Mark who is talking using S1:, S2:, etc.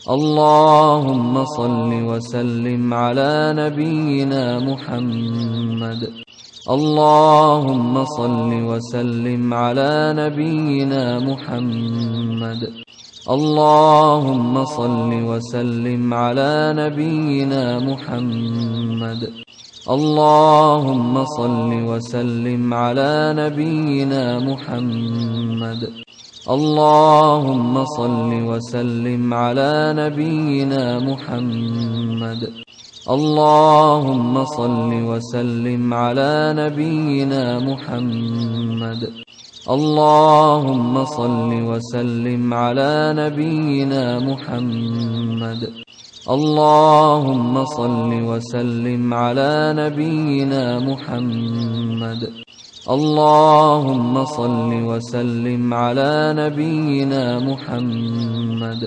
S1: اللهم صل وسلم على نبينا محمد. اللهم صل وسلم على نبينا محمد. اللهم صل وسلم على نبينا محمد. اللهم صل وسلم على نبينا محمد. اللهم صل وسلم على نبينا محمد. اللهم صل وسلم على نبينا محمد. اللهم صل وسلم على نبينا محمد. اللهم صل وسلم على نبينا محمد. اللهم صل وسلم على نبينا محمد.